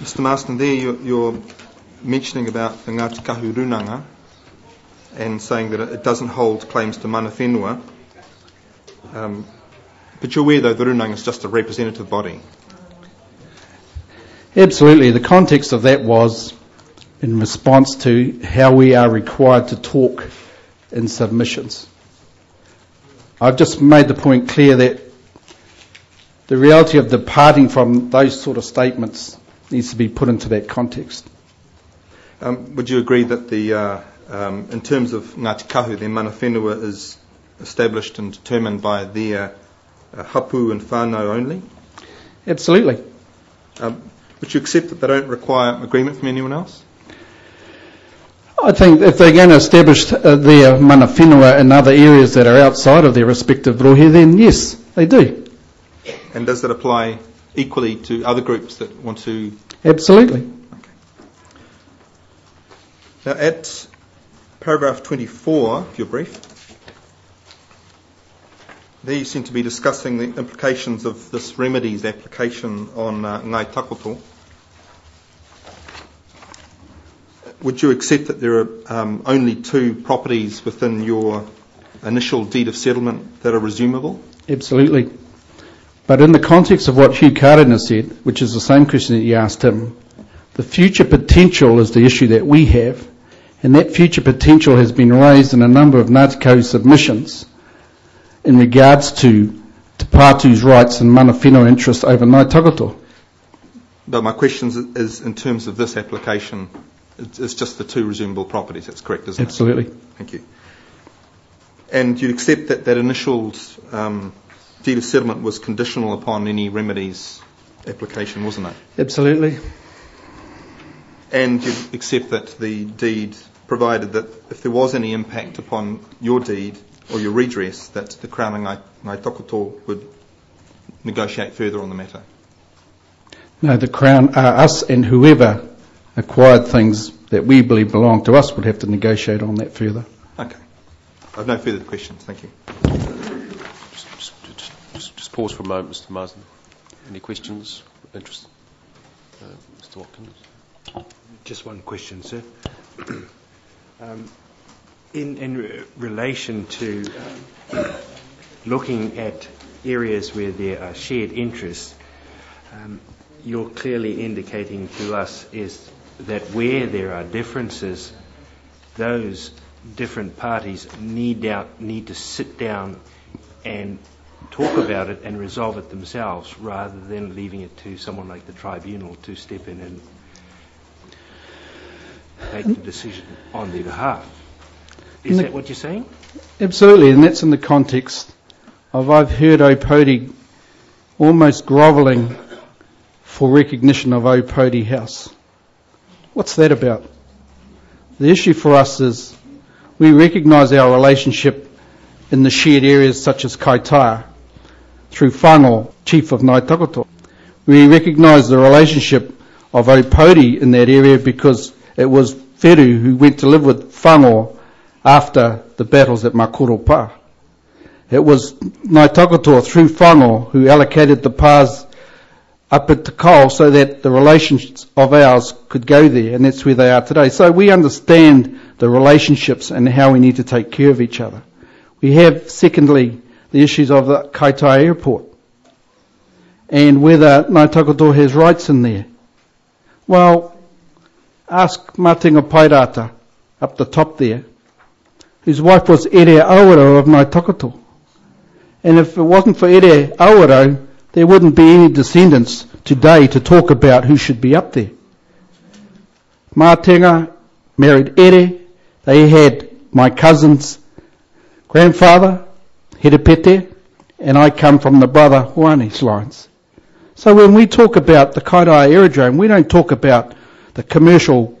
Mr. Marsden, there you're mentioning about the Ngāti Kahu Runanga and saying that it doesn't hold claims to mana whenua. But you're aware, though, the Runanga is just a representative body. Absolutely. The context of that was in response to how we are required to talk in submissions. I've just made the point clear that the reality of departing from those sort of statements needs to be put into that context. Would you agree that in terms of Ngāti Kahu, their mana whenua is established and determined by their hapu and whānau only? Absolutely. Would you accept that they don't require agreement from anyone else? I think if they're going to establish their mana whenua in other areas that are outside of their respective rohe, then yes, they do. And does that apply equally to other groups that want to? Absolutely. Okay. Now at paragraph 24 of your brief, there you seem to be discussing the implications of this remedies application on Ngai Takoto. Would you accept that there are only 2 properties within your initial deed of settlement that are resumable? Absolutely. But in the context of what Hugh Carden has said, which is the same question that you asked him, the future potential is the issue that we have, and that future potential has been raised in a number of Ngāti Kahu submissions in regards to Te Pātu's rights and mana whenua interest over Ngai Takoto. But my question is in terms of this application, it's just the 2 resumable properties, that's correct, isn't Absolutely. it? Absolutely. Thank you. And you accept that that initial deed of settlement was conditional upon any remedies application, wasn't it? Absolutely. And you accept that the deed provided that if there was any impact upon your deed or your redress, that the Crown and Ngai Takoto would negotiate further on the matter? No, the Crown, us and whoever acquired things that we believe belong to us would have to negotiate on that further. Okay. I have no further questions. Thank you. Just pause for a moment, Mr. Marsden. Any questions? Interest? Mr. Watkins? Just one question, sir. In relation to looking at areas where there are shared interests, you're clearly indicating to us is that where there are differences, those different parties need to sit down and talk about it and resolve it themselves, rather than leaving it to someone like the tribunal to step in and make the decision on their behalf. Is that what you're saying? Absolutely, and that's in the context of I've heard Opodi almost grovelling for recognition of Opodi House. What's that about? The issue for us is we recognise our relationship in the shared areas such as Kaitaia through Whango, Chief of Ngai Takoto. We recognise the relationship of Opodi in that area because it was Wheru who went to live with Whango after the battles at Makoropa. It was Ngai Takoto through Whango who allocated the pās up at Te Kao so that the relations of ours could go there, and that's where they are today. So we understand the relationships and how we need to take care of each other. We have, secondly, the issues of the Kaitaia airport and whether Ngai Takoto has rights in there. Well, ask Matinga Pairata up the top there, whose wife was Ere Aurau of Ngai Takoto. And if it wasn't for Ere Aurau, there wouldn't be any descendants today to talk about who should be up there. Matinga married Ere. They had my cousin's grandfather, Herepete, and I come from the brother Hoani's lines. So when we talk about the Kaitaia aerodrome, we don't talk about the commercial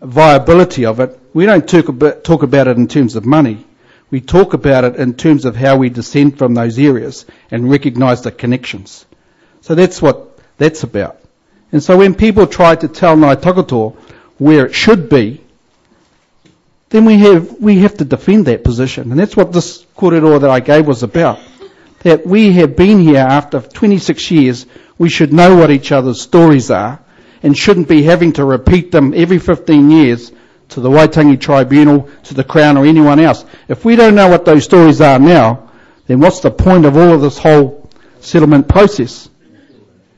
viability of it. We don't talk about it in terms of money. We talk about it in terms of how we descend from those areas and recognise the connections. So that's what that's about. And so when people try to tell Ngai Takoto where it should be, then we have to defend that position. And that's what this kōrero that I gave was about. That we have been here after 26 years, we should know what each other's stories are, and shouldn't be having to repeat them every 15 years to the Waitangi Tribunal, to the Crown or anyone else. If we don't know what those stories are now, then what's the point of all of this whole settlement process?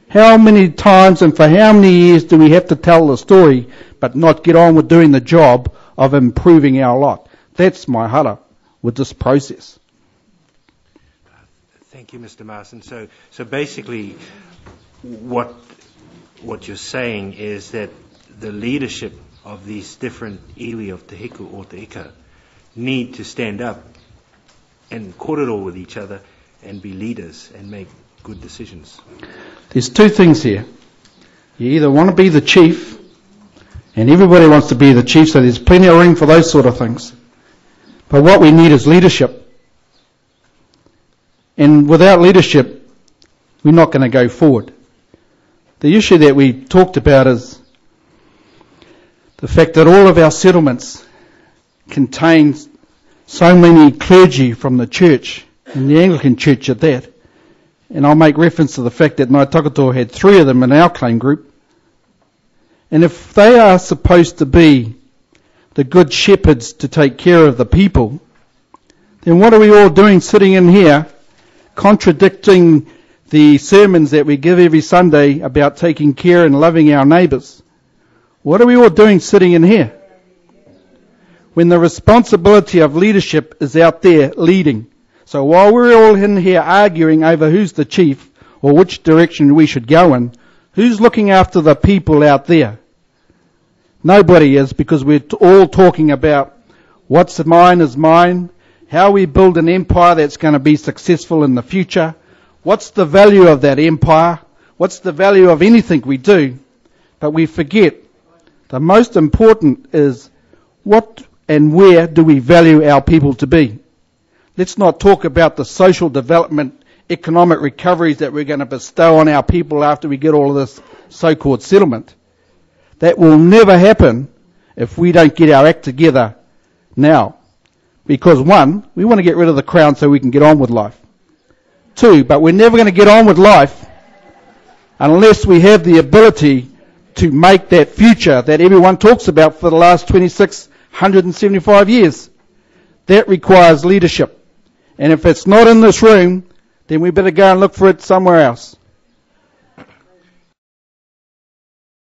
How many times and for how many years do we have to tell the story but not get on with doing the job of improving our lot? That's my hara with this process. Thank you, Mr. Marsden. So basically, what you're saying is that the leadership of these different iwi of Te Hiku or Te Ika need to stand up and korero with each other and be leaders and make good decisions. There's two things here. You either want to be the chief, and everybody wants to be the chief, so there's plenty of room for those sort of things. But what we need is leadership. And without leadership, we're not going to go forward. The issue that we talked about is the fact that all of our settlements contain so many clergy from the church, and the Anglican Church at that. And I'll make reference to the fact that Ngāi Takoto had 3 of them in our claim group. And if they are supposed to be the good shepherds to take care of the people, then what are we all doing sitting in here contradicting the sermons that we give every Sunday about taking care and loving our neighbours? What are we all doing sitting in here when the responsibility of leadership is out there leading? So while we're all in here arguing over who's the chief or which direction we should go in, who's looking after the people out there? Nobody is, because we're all talking about what's mine is mine, how we build an empire that's going to be successful in the future, what's the value of that empire, what's the value of anything we do, but we forget the most important is what and where do we value our people to be. Let's not talk about the social development, economic recoveries that we're going to bestow on our people after we get all of this so-called settlement. That will never happen if we don't get our act together now. Because 1, we want to get rid of the Crown so we can get on with life. 2, but we're never going to get on with life unless we have the ability to make that future that everyone talks about for the last 2,675 years. That requires leadership. And if it's not in this room, then we better go and look for it somewhere else.